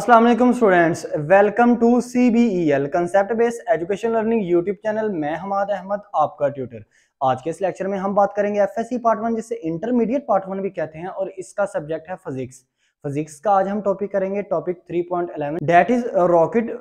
अस्सलाम वालेकुम students, welcome to CBEL concept based education learning YouTube channel. मैं हमाद अहमद आपका ट्यूटर। आज के इस लेक्चर में हम बात करेंगे एफएससी पार्ट 1 जिसे इंटरमीडिएट पार्ट 1 भी कहते हैं और इसका सब्जेक्ट है फिजिक्स। फिजिक्स का आज हम टॉपिक करेंगे topic 3.11 that is rocket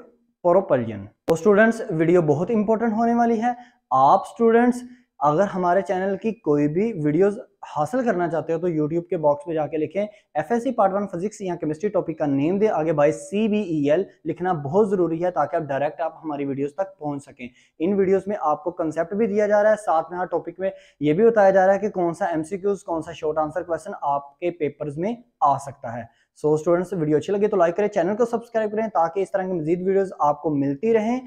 propulsion. तो स्टूडेंट्स वीडियो बहुत इंपॉर्टेंट होने वाली है। आप स्टूडेंट्स अगर हमारे चैनल की कोई भी वीडियोस हासिल करना चाहते हो तो YouTube के बॉक्स में जाके लिखें एफएससी पार्ट 1 फिजिक्स या केमिस्ट्री टॉपिक का नेम दे आगे बाय CBEL लिखना बहुत जरूरी है ताकि आप डायरेक्ट हमारी वीडियोस तक पहुंच सकें। इन वीडियोस में आपको कंसेप्ट भी दिया जा रहा है, साथ में हर टॉपिक में ये भी बताया जा रहा है कि कौन सा MCQs कौन सा शॉर्ट आंसर क्वेश्चन आपके पेपर्स में आ सकता है। सो स्टूडेंट्स वीडियो अच्छी लगे तो लाइक करें, चैनल को सब्सक्राइब करें ताकि इस तरह की मजीद वीडियोस आपको मिलती रहें।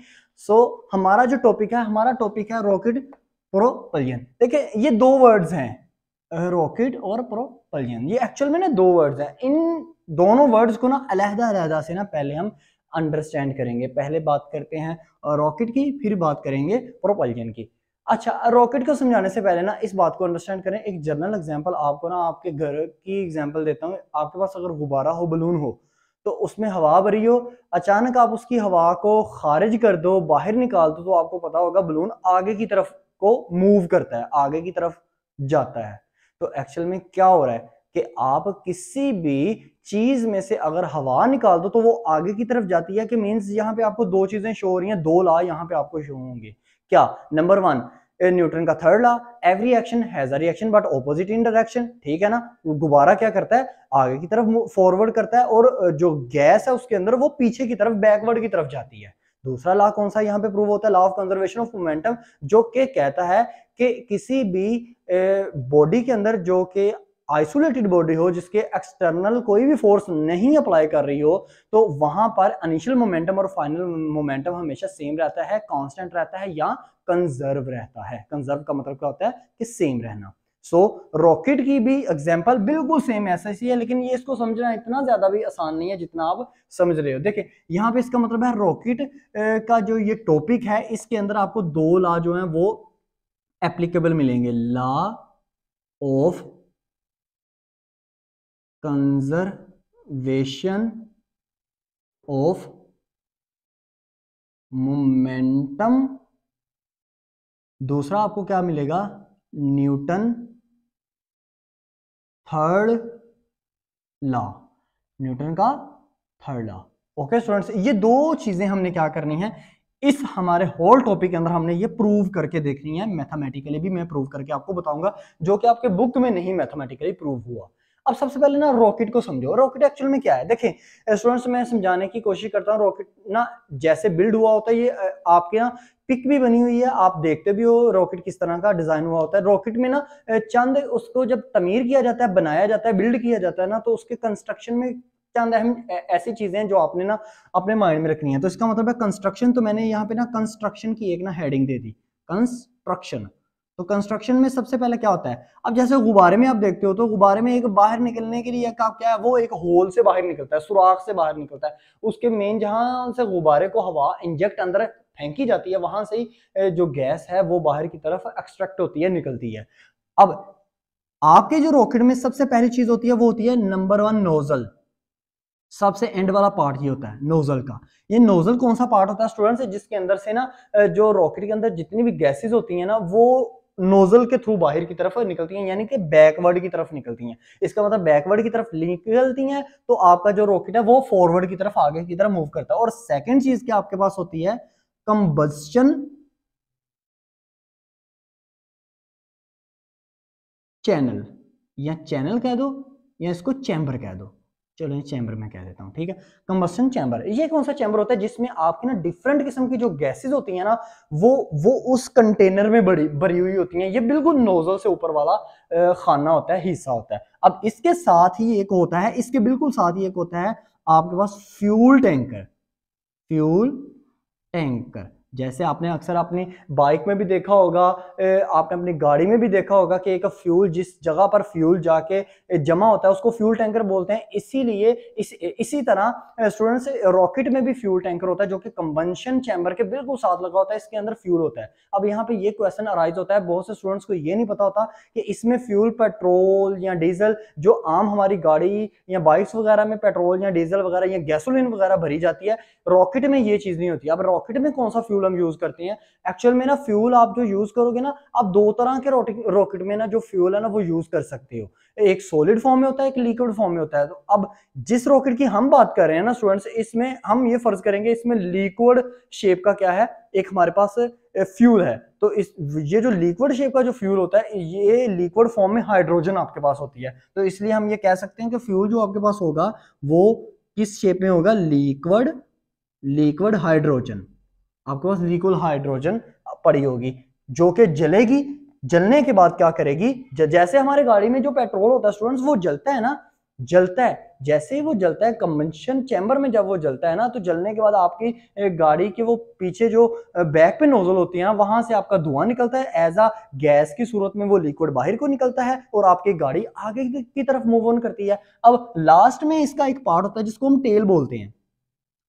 हमारा जो टॉपिक है रॉकेट प्रोपल्जन। देखिए ये दो वर्ड्स हैं, रॉकेट और प्रोपल्जन, ये एक्चुअल में ना दो वर्ड्स हैं। इन दोनों वर्ड्स को ना अलग-अलग से ना पहले हम अंडरस्टैंड करेंगे। पहले बात करते हैं रॉकेट की, फिर बात करेंगे प्रोपल्जन की। अच्छा, रॉकेट को समझाने से पहले ना इस बात को अंडरस्टैंड करें। एक जनरल एग्जांपल आपको ना आपके घर की एग्जांपल देता हूँ। आपके पास अगर गुब्बारा हो, बलून हो, तो उसमें हवा भरी हो, अचानक आप उसकी हवा को खारिज कर दो, बाहर निकाल दो, तो आपको पता होगा बलून आगे की तरफ को मूव करता है, आगे की तरफ जाता है। तो एक्चुअल में क्या हो रहा है कि आप किसी भी चीज में से अगर हवा निकाल दो तो वो आगे की तरफ जाती है। कि मींस यहाँ पे आपको दो चीजें शो हो रही हैं, दो लॉ यहाँ पे आपको शो होंगे। क्या? नंबर 1 न्यूटन का third law, every action has a reaction but opposite in direction. ठीक है ना? गुब्बारा क्या करता है? आगे की तरफ फॉरवर्ड करता है और जो गैस है उसके अंदर वो पीछे की तरफ बैकवर्ड की तरफ जाती है। दूसरा लॉ कौन सा यहाँ पे प्रूव होता है? Law of conservation of momentum, जो कि कहता है कि किसी भी बॉडी के अंदर जो कि आइसोलेटेड बॉडी हो, जिसके एक्सटर्नल कोई भी फोर्स नहीं अप्लाई कर रही हो, तो वहां पर इनिशियल मोमेंटम और फाइनल मोमेंटम हमेशा सेम रहता है, कांस्टेंट रहता है या कंजर्व रहता है। कंजर्व का मतलब क्या होता है? कि सेम रहना। रॉकेट की भी एग्जांपल बिल्कुल सेम ऐसा ही है, लेकिन ये इसको समझना इतना ज्यादा भी आसान नहीं है जितना आप समझ रहे हो। देखिए यहाँ पे इसका मतलब है रॉकेट का जो ये टॉपिक है इसके अंदर आपको दो लॉ जो हैं वो एप्लीकेबल मिलेंगे। Law of conservation of momentum, दूसरा आपको क्या मिलेगा? न्यूटन थर्ड लॉ, न्यूटन का थर्ड लॉ। ओके स्टूडेंट्स, ये दो चीजें हमने क्या करनी है इस हमारे होल टॉपिक के अंदर हमने ये प्रूव करके देखनी है। मैथमेटिकली भी मैं प्रूव करके आपको बताऊंगा, जो कि आपके बुक में नहीं मैथमेटिकली प्रूव हुआ। अब सबसे पहले ना रॉकेट को समझो। रॉकेट एक्चुअल में क्या है? देखिए स्टूडेंट्स, मैं समझाने की कोशिश करता हूँ। रॉकेट ना जैसे बिल्ड हुआ होता है, ये आपके ना पिक भी बनी हुई है, आप देखते भी हो रॉकेट किस तरह का डिजाइन हुआ होता है। रॉकेट में ना चंद उसको जब तमीर किया जाता है, बनाया जाता है, बिल्ड किया जाता है ना, तो उसके कंस्ट्रक्शन में चंद अहम ऐसी चीजें हैं जो आपने ना अपने माइंड में रखनी है। तो इसका मतलब है कंस्ट्रक्शन। तो मैंने यहाँ पे ना कंस्ट्रक्शन की एक ना हेडिंग दे दी, कंस्ट्रक्शन। तो कंस्ट्रक्शन में सबसे पहले क्या होता है? अब जैसे गुब्बारे में आप देखते हो तो गुब्बारे में एक बाहर निकलने के लिए क्या है? वो एक होल से बाहर निकलता है, सुराख से बाहर निकलता है। उसके मेन जहां से गुब्बारे को हवा इंजेक्ट अंदर फेंकी जाती है, वहां से ही जो गैस है वो बाहर की तरफ एक्सट्रैक्ट होती है, निकलती है। अब आपके जो रॉकेट में सबसे पहली चीज होती है वो होती है नंबर 1 नोजल। सबसे एंड वाला पार्ट ये होता है नोजल का। ये नोजल कौन सा पार्ट होता है स्टूडेंट्स? जिसके अंदर से ना जो रॉकेट के अंदर जितनी भी गैसेस होती हैं ना वो नोजल के थ्रू बाहर की तरफ निकलती हैं, यानी कि बैकवर्ड की तरफ निकलती हैं। इसका मतलब बैकवर्ड की तरफ निकलती हैं तो आपका जो रॉकेट है वो फॉरवर्ड की तरफ, आगे की तरफ मूव करता है। और सेकेंड चीज क्या आपके पास होती है? कंबस्शन चैनल, या चैनल कह दो या इसको चैम्बर कह दो। चलो ये चैम्बर में कह देता हूं, ठीक है। कंबस्शन चैम्बर, ये कौन सा चैम्बर होता है? जिसमें आपकी ना डिफरेंट किस्म की जो गैसेस होती हैं ना वो उस कंटेनर में भरी हुई होती हैं। ये बिल्कुल नोजल से ऊपर वाला खाना होता है, हिस्सा होता है। अब इसके साथ ही एक होता है, इसके बिल्कुल साथ ही एक होता है आपके पास फ्यूल टैंकर। फ्यूल टैंकर जैसे आपने अक्सर अपनी बाइक में भी देखा होगा, आपने अपनी गाड़ी में भी देखा होगा कि एक फ्यूल जिस जगह पर फ्यूल जाके जमा होता है उसको फ्यूल टैंकर बोलते हैं। इसीलिए इसी तरह स्टूडेंट्स रॉकेट में भी फ्यूल टैंकर होता है जो कि कंबंशन चैम्बर के बिल्कुल साथ लगा होता है, इसके अंदर फ्यूल होता है। अब यहाँ पे ये क्वेश्चन अराइज होता है, बहुत से स्टूडेंट्स को ये नहीं पता होता कि इसमें फ्यूल पेट्रोल या डीजल, जो आम हमारी गाड़ी या बाइक्स वगैरह में पेट्रोल या डीजल वगैरह या गैसोलीन वगैरह भरी जाती है, रॉकेट में ये चीज नहीं होती। अब रॉकेट में कौन सा फ्यूल हम यूज करते हैं? एक्चुअल में ना फ्यूल आप जो यूज करोगे ना, आप दो तरह के रॉकेट में ना जो फ्यूल है ना वो यूज कर सकते हो, एक सॉलिड फॉर्म में होता है, एक लिक्विड फॉर्म में होता है। तो अब जिस रॉकेट की हम बात कर रहे हैं ना स्टूडेंट्स, इसमें हम ये फर्ज करेंगे इसमें लिक्विड शेप का क्या है, एक हमारे पास फ्यूल है। तो ये जो लिक्विड शेप का जो फ्यूल होता है, ये लिक्विड फॉर्म में हाइड्रोजन आपके पास होती है। तो इसलिए हम ये कह सकते हैं कि फ्यूल जो आपके पास होगा वो किस शेप में होगा, लिक्विड हाइड्रोजन। आपके पास लिक्विड हाइड्रोजन पड़ी होगी जो कि जलेगी। जलने के बाद क्या करेगी, जैसे हमारे गाड़ी में जो पेट्रोल होता है स्टूडेंट्स, वो जलता है ना, जलता है। जैसे ही वो जलता है कंबंशन चैम्बर में, जब वो जलता है ना, तो जलने के बाद आपकी गाड़ी के वो पीछे जो बैक पे नोजल होती है ना, वहां से आपका धुआं निकलता है, एज अ गैस की सूरत में वो लिक्विड बाहर को निकलता है और आपकी गाड़ी आगे की तरफ मूव ऑन करती है। अब लास्ट में इसका एक पार्ट होता है जिसको हम टेल बोलते हैं।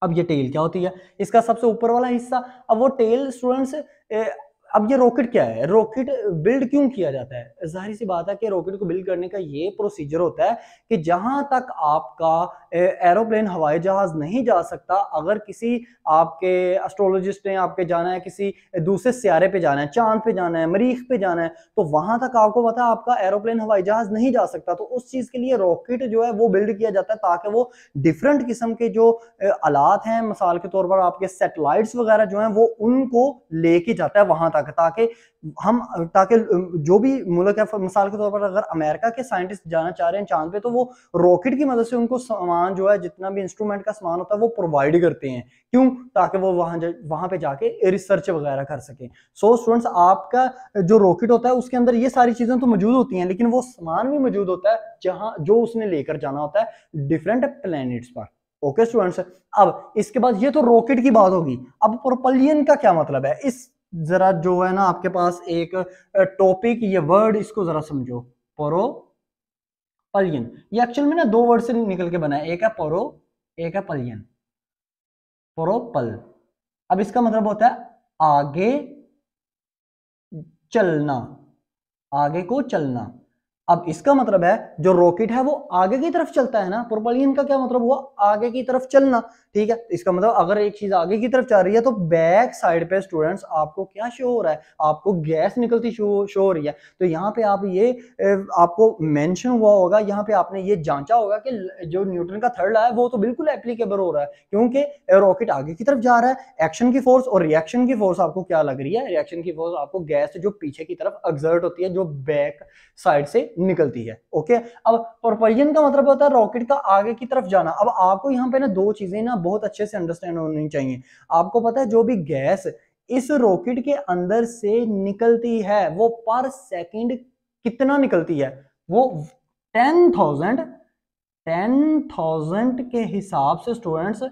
अब ये टेल क्या होती है, इसका सबसे ऊपर वाला हिस्सा। अब वो टेल स्टूडेंट्स, अब ये रॉकेट क्या है, रॉकेट बिल्ड क्यों किया जाता है? जाहिर सी बात है कि रॉकेट को बिल्ड करने का ये प्रोसीजर होता है कि जहां तक आपका एरोप्लेन हवाई जहाज नहीं जा सकता, अगर किसी आपके एस्ट्रोलॉजिस्ट ने आपके जाना है, किसी दूसरे सियारे पे जाना है, चांद पे जाना है, मरीख पे जाना है, तो वहां तक आपको पता है आपका एरोप्लेन हवाई जहाज नहीं जा सकता। तो उस चीज के लिए रॉकेट जो है वो बिल्ड किया जाता है ताकि वो डिफरेंट किस्म के जो आलात हैं, मिसाल के तौर पर आपके सैटेलाइट्स वगैरह जो हैं, वो उनको लेके जाता है वहां तक, ताकि जो भी मुल्क है, मिसाल के तौर पर अगर अमेरिका के साइंटिस्ट जाना चाह रहे हैं चांद पे, तो वो रॉकेट की मदद से उनको सामान जो है, जितना भी इंस्ट्रूमेंट का सामान होता है, वो प्रोवाइड करते हैं। क्यों? ताकि वो वहां पे जाके रिसर्च वगैरह कर सके। सो स्टूडेंट्स, आपका जो रॉकेट होता है उसके अंदर ये सारी चीजें तो मौजूद होती हैं, लेकिन वो सामान भी मौजूद होता है जहां जो उसने लेकर जाना होता है डिफरेंट प्लैनेट्स पर। ओके स्टूडेंट्स, अब इसके बाद ये तो रॉकेट की बात होगी। अब प्रोपल्शन का क्या मतलब है, इस जरा जो है ना आपके पास एक टॉपिक, ये वर्ड इसको जरा समझो। प्रोपल्शन, ये एक्चुअल में ना दो वर्ड से निकल के बना है, एक है प्रो, एक है पल्यन। प्रोपल, अब इसका मतलब होता है आगे चलना, आगे को चलना। अब इसका मतलब है जो रॉकेट है वो आगे की तरफ चलता है ना, प्रोपल्शन का क्या मतलब हुआ, आगे की तरफ चलना। ठीक है, इसका मतलब अगर एक चीज आगे की तरफ चल रही है तो बैक साइड पे स्टूडेंट्स आपको क्या शो हो रहा है, आपको गैस निकलती शो हो रही है। तो यहाँ पे आप ये आपको मेंशन हुआ होगा, यहाँ पे आपने ये जांचा होगा कि जो न्यूटन का थर्ड लॉ है वो तो बिल्कुल एप्लीकेबल हो रहा है, क्योंकि रॉकेट आगे की तरफ जा रहा है। एक्शन की फोर्स और रिएक्शन की फोर्स आपको क्या लग रही है, रिएक्शन की फोर्स आपको गैस जो पीछे की तरफ एक्सर्ट होती है, जो बैक साइड से निकलती है। ओके, अब प्रोपल्शन का मतलब होता है रॉकेट का आगे की तरफ जाना। अब आपको यहाँ पे ना दो चीजें ना बहुत अच्छे से अंडरस्टैंड होनी चाहिए। आपको पता है जो भी गैस इस रॉकेट के अंदर से निकलती है वो पर सेकंड कितना निकलती है, वो 10,000 के हिसाब से स्टूडेंट्स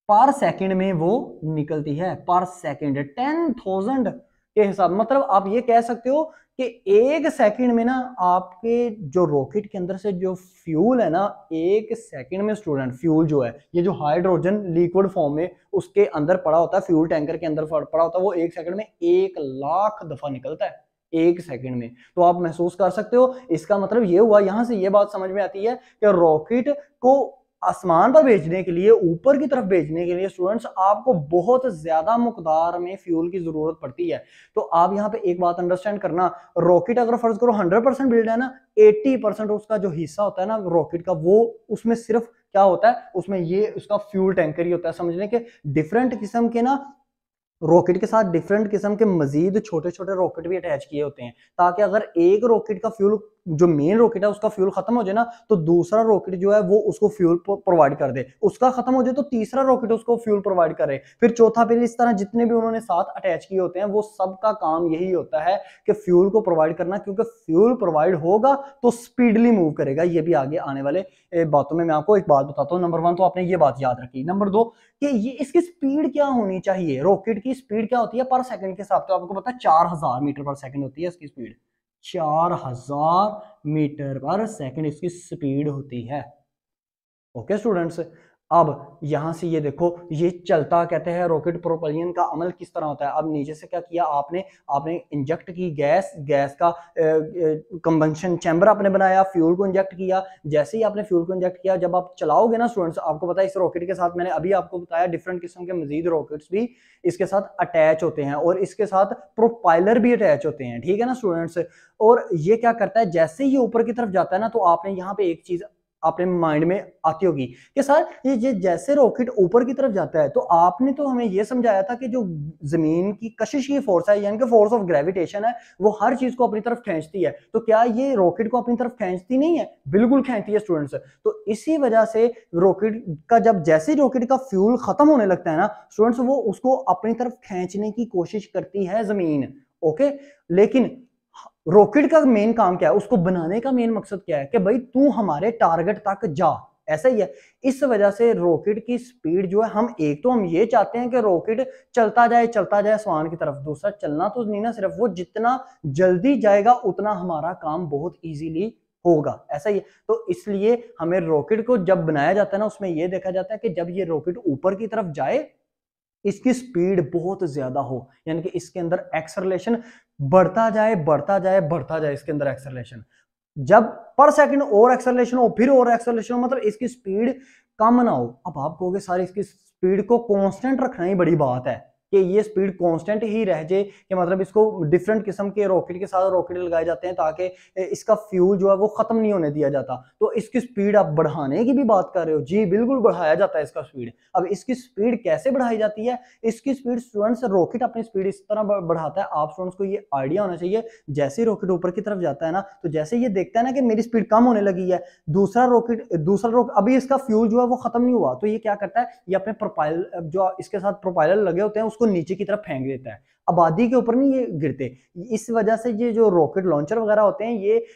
पर सेकंड में वो निकलती है, पर सेकंड 10,000 के हिसाब। मतलब आप ये कह सकते हो कि एक सेकंड में ना आपके जो रॉकेट के अंदर से जो फ्यूल है ना, एक सेकंड में स्टूडेंट फ्यूल जो है, ये जो हाइड्रोजन लिक्विड फॉर्म में उसके अंदर पड़ा होता है, फ्यूल टैंकर के अंदर पड़ा होता है, वो एक सेकंड में 1,00,000 दफा निकलता है, एक सेकंड में। तो आप महसूस कर सकते हो, इसका मतलब ये हुआ, यहां से ये बात समझ में आती है कि रॉकेट को आसमान पर भेजने के लिए, ऊपर की तरफ भेजने के लिए स्टूडेंट्स आपको बहुत ज्यादा मकदार में फ्यूल की जरूरत पड़ती है। तो आप यहाँ पे एक बात अंडरस्टैंड करना, रॉकेट अगर फर्ज करो 100% बिल्ड है ना, 80% उसका जो हिस्सा होता है ना रॉकेट का, वो उसमें सिर्फ क्या होता है, उसमें ये उसका फ्यूल टैंकर ही होता है। समझने के डिफरेंट किस्म के ना रॉकेट के साथ डिफरेंट किस्म के मजीद छोटे छोटे रॉकेट भी अटैच किए होते हैं, ताकि अगर एक रॉकेट का फ्यूल जो मेन रॉकेट है उसका फ्यूल खत्म हो जाए ना, तो दूसरा रॉकेट जो है वो उसको फ्यूल प्रोवाइड कर दे, उसका खत्म हो जाए तो तीसरा रॉकेट उसको फ्यूल प्रोवाइड करे, फिर चौथा, फिर इस तरह जितने भी उन्होंने साथ अटैच किए होते हैं वो सबका काम यही होता है कि फ्यूल को प्रोवाइड करना, क्योंकि फ्यूल प्रोवाइड होगा तो स्पीडली मूव करेगा। ये भी आगे आने वाले बातों में मैं आपको एक बात बताता हूँ। नंबर 1 तो आपने ये बात याद रखी। नंबर 2 कि ये इसकी स्पीड क्या होनी चाहिए, रॉकेट की स्पीड क्या होती है पर सेकंड के हिसाब से, आपको पता है 4000 मीटर पर सेकंड होती है इसकी स्पीड, 4000 मीटर पर सेकंड इसकी स्पीड होती है। ओके स्टूडेंट्स, अब यहां से ये देखो, ये चलता कहते हैं रॉकेट प्रोपल्शन का अमल किस तरह होता है। अब नीचे से क्या किया आपने, आपने इंजेक्ट की गैस, गैस का कंबंशन चैम्बर आपने बनाया, फ्यूल को इंजेक्ट किया। जैसे ही आपने फ्यूल को इंजेक्ट किया, जब आप चलाओगे ना स्टूडेंट्स, आपको पता है इस रॉकेट के साथ, मैंने अभी आपको बताया डिफरेंट किस्म के मजीद रॉकेट्स भी इसके साथ अटैच होते हैं और इसके साथ प्रोपाइलर भी अटैच होते हैं, ठीक है ना स्टूडेंट्स। और ये क्या करता है, जैसे ही ऊपर की तरफ जाता है ना, तो आपने यहाँ पे एक चीज अपने माइंड में आती होगी कि सर ये जैसे रॉकेट ऊपर की तरफ जाता है, तो आपने तो हमें ये समझाया था कि जो जमीन की कशिश की फोर्स है, यानी कि फोर्स ऑफ ग्रेविटेशन है, वो हर चीज को अपनी तरफ खींचती है, तो क्या ये रॉकेट को अपनी तरफ खींचती नहीं है? बिल्कुल खींचती है स्टूडेंट्स। तो इसी वजह से रॉकेट का जब जैसे रॉकेट का फ्यूल खत्म होने लगता है ना स्टूडेंट्स, वो उसको अपनी तरफ खींचने की कोशिश करती है जमीन। ओके, लेकिन रॉकेट का मेन काम क्या है, उसको बनाने का मेन मकसद क्या है कि भाई तू हमारे टारगेट तक जा, ऐसा ही है। इस वजह से रॉकेट की स्पीड जो है, हम एक तो हम ये चाहते हैं कि रॉकेट चलता जाए आसमान की तरफ, दूसरा चलना तो नहीं ना सिर्फ, वो जितना जल्दी जाएगा उतना हमारा काम बहुत इजीली होगा, ऐसा ही है। तो इसलिए हमें रॉकेट को जब बनाया जाता है ना, उसमें यह देखा जाता है कि जब ये रॉकेट ऊपर की तरफ जाए, इसकी स्पीड बहुत ज्यादा हो, यानी कि इसके अंदर एक्सेलरेशन बढ़ता जाए बढ़ता जाए बढ़ता जाए, इसके अंदर एक्सेलरेशन जब पर सेकंड और एक्सेलरेशन हो, फिर और एक्सेलरेशन हो, मतलब इसकी स्पीड कम ना हो। अब आप कहोगे सारी इसकी स्पीड को कांस्टेंट रखना ही बड़ी बात है कि ये स्पीड कांस्टेंट ही रह जाए, कि मतलब इसको डिफरेंट किस्म के रॉकेट के साथ रॉकेट लगाए जाते हैं ताकि इसका फ्यूल जो है वो खत्म नहीं होने दिया जाता। तो इसकी स्पीड आप बढ़ाने की भी बात कर रहे हो, जी बिल्कुल बढ़ाया जाता है इसका स्पीड। अब इसकी स्पीड कैसे बढ़ाई जाती है, इसकी स्पीड स्टूडेंट्स, रॉकेट अपनी स्पीड इस तरह बढ़ाता है, आप स्टूडेंट्स को ये आइडिया होना चाहिए। जैसे ही रॉकेट ऊपर की तरफ जाता है ना, तो जैसे ये देखता है ना कि मेरी स्पीड कम होने लगी है, दूसरा रॉकेट अभी इसका फ्यूल जो है वो खत्म नहीं हुआ, तो ये क्या करता है, ये अपने प्रोपाइल जो इसके साथ प्रोपाइलर लगे होते हैं उसको नीचे की तरफ फेंक देता है, आबादी के ऊपर नहीं ये गिरते। इस वजह से ये जो रॉकेट लॉन्चर वगैरह होते हैं, ये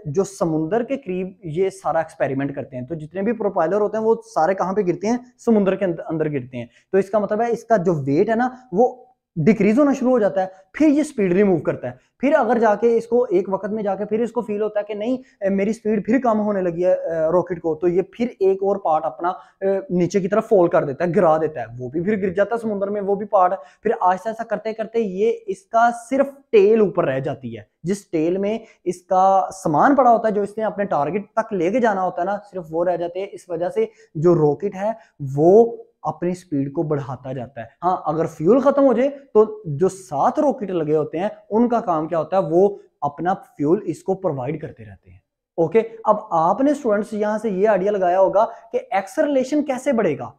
जो समुद्र के करीब ये सारा एक्सपेरिमेंट करते हैं, तो जितने भी प्रोपाइलर होते हैं वो सारे कहां पे गिरते हैं, समुद्र के अंदर गिरते हैं। तो इसका मतलब है इसका जो वेट है ना वो डिक्रीज होना शुरू हो जाता है, फिर ये स्पीड रिमूव करता है। फिर अगर जाके इसको एक वक्त में जाके फिर इसको फील होता है कि नहीं मेरी स्पीड फिर कम होने लगी है रॉकेट को, तो ये फिर एक और पार्ट अपना नीचे की तरफ फॉल कर देता है, गिरा देता है, वो भी फिर गिर जाता है समुद्र में, वो भी पार्ट। फिर आहिस्ता आहिस्ता करते करते ये इसका सिर्फ टेल ऊपर रह जाती है, जिस टेल में इसका सामान पड़ा होता है जो इसने अपने टारगेट तक लेके जाना होता है ना, सिर्फ वो रह जाते हैं। इस वजह से जो रॉकेट है वो अपनी स्पीड को बढ़ाता जाता है। हाँ, अगर फ्यूल खत्म हो जाए तो जो 7 रॉकेट लगे होते हैं उनका काम क्या होता है, वो अपना फ्यूल इसको प्रोवाइड करते रहते हैं। ओके, अब आपने स्टूडेंट्स यहां से ये आइडिया लगाया होगा कि एक्सेलरेशन कैसे बढ़ेगा।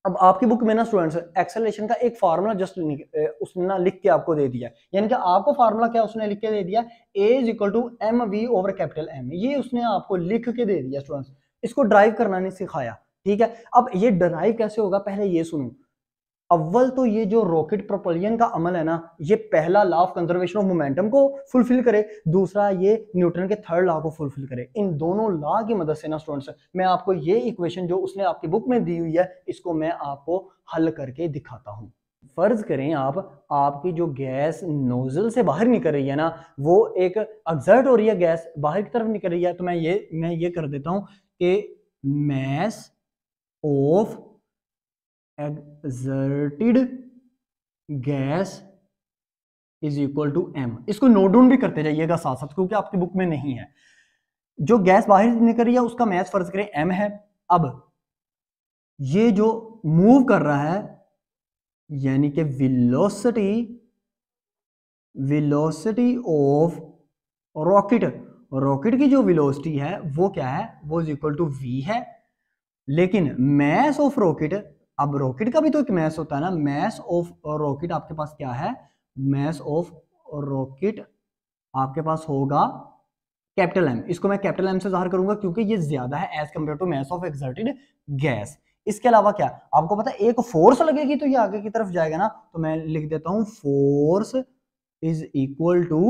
अब आपकी बुक में ना स्टूडेंट्स एक्सेलरेशन का एक फार्मूला जस्ट उसने ना लिख के आपको दे दिया, यानी कि आपको फार्मूला क्या उसने लिख के दे दिया, A equal to M we over capital M, ये उसने आपको लिख के दे दिया स्टूडेंट्स, इसको ड्राइव करना नहीं सिखाया, ठीक है। अब ये ड्राइव कैसे होगा, पहले ये सुनो। अव्वल तो ये जो रॉकेट प्रोपल्शन का अमल है ना, ये पहला law of conservation of momentum को फुलफिल करे, दूसरा ये न्यूटन के थर्ड लॉ को फुलफिल करे। इन दोनों लॉ की मदद से ना स्टूडेंट्स, मैं आपको ये इक्वेशन जो उसने आपकी बुक में दी हुई है, इसको मैं आपको हल करके दिखाता हूं। फर्ज करें आपकी जो गैस नोजल से बाहर निकल रही है ना, वो एक एक्सर्ट हो रही है, गैस बाहर की तरफ निकल रही है, तो मैं ये कर देता हूं कि mass of exerted gas is equal to M. इसको नोट डाउन भी करते जाइएगा साथ साथ, क्योंकि आपकी बुक में नहीं है। जो गैस बाहर निकल रही है उसका मैस फर्ज करें एम है। अब ये जो मूव कर रहा है, यानी कि वेलोसिटी ऑफ रॉकेट की जो वेलोसिटी है वो क्या है, वो इज इक्वल टू वी है। लेकिन मैस ऑफ रॉकेट, अब रॉकेट का भी तो एक मैस होता है ना, मैस ऑफ रॉकेट आपके पास क्या है, मैस ऑफ रॉकेट आपके पास होगा कैपिटल एम, इसको मैं कैपिटल एम से जाहिर करूंगा क्योंकि ये ज्यादा है as compare to mass of exerted gas. इसके अलावा क्या आपको पता है, एक फोर्स लगेगी तो ये आगे की तरफ जाएगा ना, तो मैं लिख देता हूं force is equal to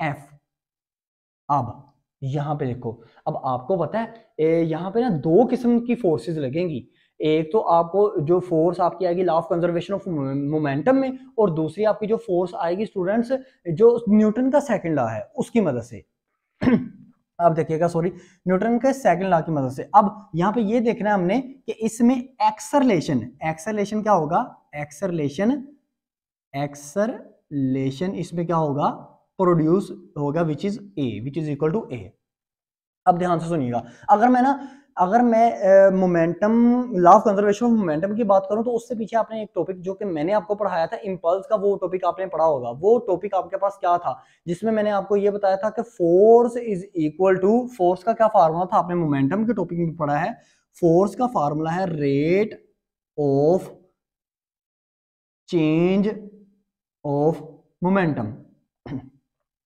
F. अब यहां पे देखो, अब आपको पता है यहां पे ना दो किस्म की फोर्सेस लगेंगी। एक तो आपको जो फोर्स आपकी आएगी law of conservation of momentum में, और दूसरी आपकी जो फोर्स आएगी स्टूडेंट्स जो न्यूटन का सेकंड लॉ है उसकी मदद से। अब देखिएगा, सॉरी, न्यूटन के सेकंड लॉ की मदद से। अब यहाँ पे ये देखना है हमने कि इसमें एक्सरलेशन, एक्सरलेशन क्या होगा, एक्सरलेशन, एक्सरलेशन इसमें क्या होगा, प्रोड्यूस होगा which is a, which is equal to a. अब ध्यान से सुनिएगा, अगर मैं momentum, law of conservation of momentum की बात करूं तो उससे पीछे आपने एक टॉपिक जो कि मैंने आपको पढ़ाया था इंपल्स का, वो टॉपिक आपने पढ़ा होगा। वो टॉपिक आपके पास क्या था, जिसमें मैंने आपको ये बताया था कि force is equal to, force का क्या फार्मूला था, आपने मोमेंटम के टॉपिक में पढ़ा है। फोर्स का फार्मूला है rate of change of momentum.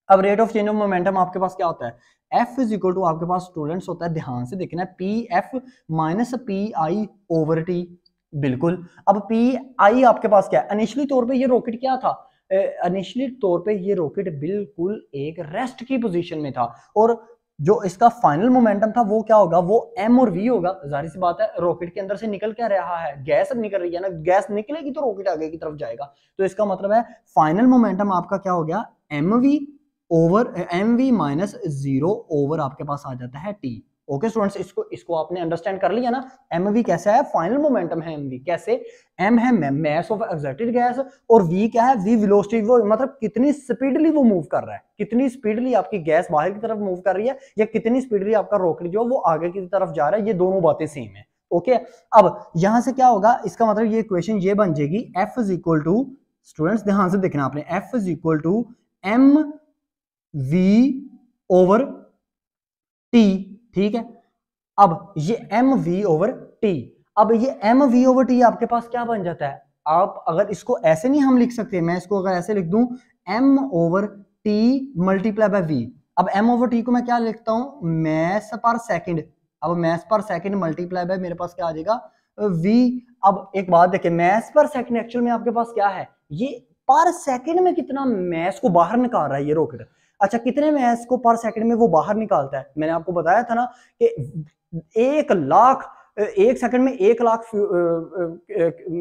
अब rate of change of momentum आपके पास क्या होता है, एफ इज इक्वल टू आपके पास स्टूडेंट्स होता है, ध्यान से देखना है, P F minus P I over T. बिल्कुल। अब पी आई आपके पास क्या है, इनिशियली तौर पे ये रॉकेट क्या था, इनिशियली तौर पे ये रॉकेट बिल्कुल एक रेस्ट की पोजीशन में था, और जो इसका फाइनल मोमेंटम था वो क्या होगा, वो एम और वी होगा। जाहिर सी बात है, रॉकेट के अंदर से निकल क्या रहा है, गैस निकल रही है ना, गैस निकलेगी तो रॉकेट आगे की तरफ जाएगा। तो इसका मतलब है फाइनल मोमेंटम आपका क्या हो गया, M we over M V minus 0 over आपके पास आ जाता है टी। ओके स्टूडेंट्स, इसको आपने अंडरस्टैंड कर लिया ना। एम वी कैसा है, फाइनल मोमेंटम है एम वी, कैसे, एम है मास ऑफ एक्सर्टेड गैस, और वी क्या है, वी वेलोसिटी, वो मतलब कितनी स्पीडली वो मूव कर रहा है, कितनी स्पीडली आपकी गैस बाहर की तरफ मूव कर रही है, या कितनी स्पीडली आपका रॉकेट जो वो आगे की तरफ जा रहा है, ये दोनों बातें सेम है। ओके, अब यहां से क्या होगा, इसका मतलब ये इक्वेशन ये बन जाएगी, F is equal to, students ध्यान से देखना आपने, F is equal to M we over T. ठीक है, अब ये एम वी ओवर टी, अब ये एम वी ओवर टी आपके पास क्या बन जाता है, आप अगर इसको ऐसे नहीं हम लिख सकते, मैं इसको अगर ऐसे लिख दूं M over T multiply by V. अब एम ओवर टी को मैं क्या लिखता हूं, मैस पर सेकंड। अब मैस पर सेकंड मल्टीप्लाई बाय मेरे पास क्या आ जाएगा, वी। अब एक बात देखिए, मैस पर सेकंड एक्चुअल में आपके पास क्या है, ये पर सेकंड में कितना मैस को बाहर निकाल रहा है ये रॉकेट। अच्छा, कितने मैस को पर सेकंड में वो बाहर निकालता है, मैंने आपको बताया था ना कि 1 लाख, 1 सेकंड में 1 लाख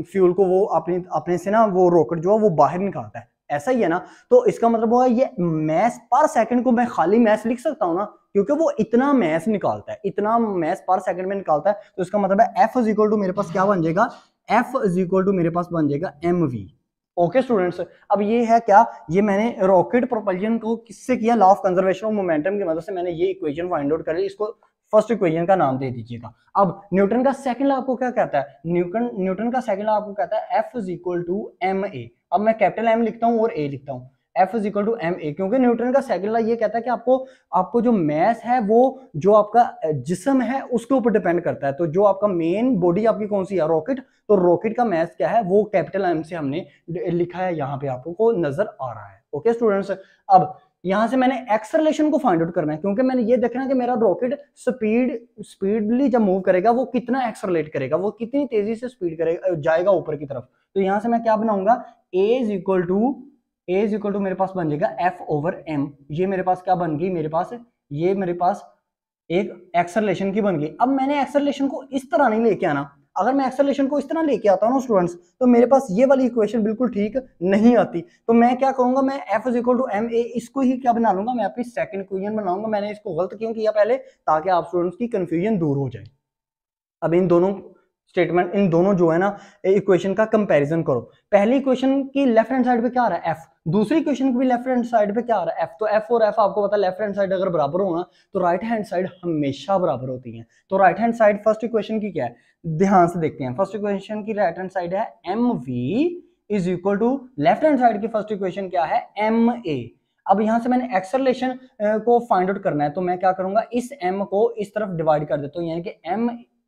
फ्यूल को वो अपने से ना वो रॉकेट जो है वो बाहर निकालता है, ऐसा ही है ना। तो इसका मतलब हुआ ये मैस पर सेकंड को मैं खाली मैस लिख सकता हूं ना, क्योंकि वो इतना मैस निकालता है, इतना मैस पर सेकंड में निकालता है। तो इसका मतलब है एफ इज इक्वल टू मेरे पास क्या बन जाएगा, एफ इज इक्वल टू मेरे पास बन जाएगा एम वी। ओके स्टूडेंट्स, अब ये है क्या, ये मैंने रॉकेट प्रोपल्जन को किससे किया, law of conservation of momentum की मदद से मैंने ये इक्वेशन फाइंड आउट करी, इसको फर्स्ट इक्वेशन का नाम दे दीजिएगा। अब न्यूटन का सेकंड लॉ आपको क्या कहता है, न्यूटन का सेकंड लॉ आपको कहता है F is equal to M A. अब मैं कैपिटल एम लिखता हूं और ए लिखता हूं, F is equal to M A, क्योंकि न्यूटन का सेकंड लॉ ये कहता है कि आपको जो मैस है वो जो आपका जिस्म है उसके ऊपर डिपेंड करता है। तो जो आपका मेन बॉडी आपकी कौन सी है, रॉकेट, तो रॉकेट का मैस क्या है, वो कैपिटल एम से हमने लिखा है, यहाँ पे आपको नजर आ रहा है। ओके स्टूडेंट्स, अब यहां से मैंने एक्सेलरेशन को फाइंड आउट करना है, क्योंकि मैंने ये देखना है कि मेरा रॉकेट स्पीडली जब मूव करेगा वो कितना एक्सेलरेट करेगा, वो कितनी तेजी से स्पीड करेगा, जाएगा ऊपर की तरफ। तो यहां से मैं क्या बनाऊंगा, ए इज इक्वल टू मेरे पास बन जाएगा एफ ओवर एम। ये मेरे पास क्या बन गई, ये मेरे पास एक एक्सेलरेशन की बन गई। अब मैंने एक्सेलरेशन को इस तरह नहीं लेके आना, अगर मैं एक्सेलरेशन को इस तरह लेके आता हूं ना स्टूडेंट्स, तो मेरे पास ये वाली इक्वेशन बिल्कुल ठीक नहीं आती। तो मैं क्या करूंगा, मैं F is equal to M A, इसको ही क्या बना लूंगा, मैं अपनी सेकंड इक्वेशन बनाऊंगा। मैंने इसको गलत क्यों किया पहले, ताकि आप स्टूडेंट्स की कंफ्यूजन दूर हो जाए। अब इन दोनों स्टेटमेंट, इन दोनों जो है ना इक्वेशन का कंपैरिजन करो। पहली इक्वेशन की लेफ्ट हैंड साइड पे क्या आ रहा है, एफ, दूसरी इक्वेशन की भी लेफ्ट हैंड साइड पे क्या आ रहा है, एफ। तो एफ और एफ आपको पता है, लेफ्ट हैंड साइड अगर बराबर हो ना तो राइट हैंड साइड हमेशा बराबर होती है। तो right hand side first equation की क्या है, ध्यान से देखते हैं। फर्स्ट इक्वेशन की राइट हैंड साइड है M V is equal to, left hand side की फर्स्ट इक्वेशन क्या है, एम ए। अब यहां से मैंने एक्सेलरेशन को फाइंड आउट करना है, तो मैं क्या करूंगा, इस m को इस तरफ डिवाइड कर देता हूं, यानी कि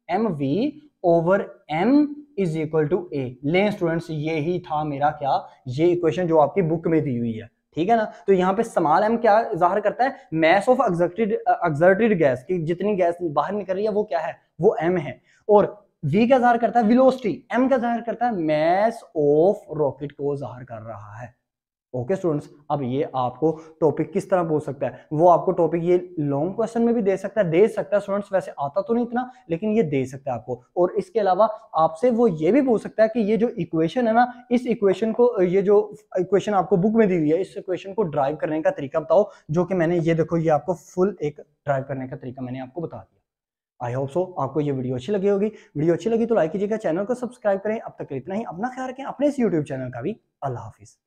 m we over m is equal to a. लें स्टूडेंट्स, ये ही था मेरा क्या, ये इक्वेशन जो आपकी बुक में दी हुई है। ठीक है ना। तो यहाँ पे स्मॉल m क्या जाहिर करता है, मैस ऑफ एक्सर्टेड गैस, की जितनी गैस बाहर निकल रही है वो क्या है, वो m है। और v क्या जाहिर करता है, वेलोसिटी। m क्या जाहिर करता है, मैस ऑफ रॉकेट को जाहिर कर रहा है। ओके स्टूडेंट्स, अब ये आपको टॉपिक किस तरह पूछ सकता है, वो आपको टॉपिक ये लॉन्ग क्वेश्चन में भी दे सकता है स्टूडेंट्स, वैसे आता तो नहीं इतना, लेकिन ये दे सकता है आपको। और इसके अलावा आपसे वो ये भी पूछ सकता है कि ये जो इक्वेशन है ना, इस इक्वेशन को, ये जो इक्वेशन आपको बुक में दी हुई है, इस इक्वेशन को ड्राइव करने का तरीका बताओ, जो कि मैंने ये देखो, ये आपको फुल एक ड्राइव करने का तरीका मैंने आपको बता दिया। आई होप सो आपको ये वीडियो अच्छी लगी होगी। वीडियो अच्छी लगी तो लाइक कीजिएगा, चैनल को सब्सक्राइब करें। अब तक इतना ही, अपना ख्याल रखें, अपने इस यूट्यूब चैनल का भी। अल्लाह हाफिज।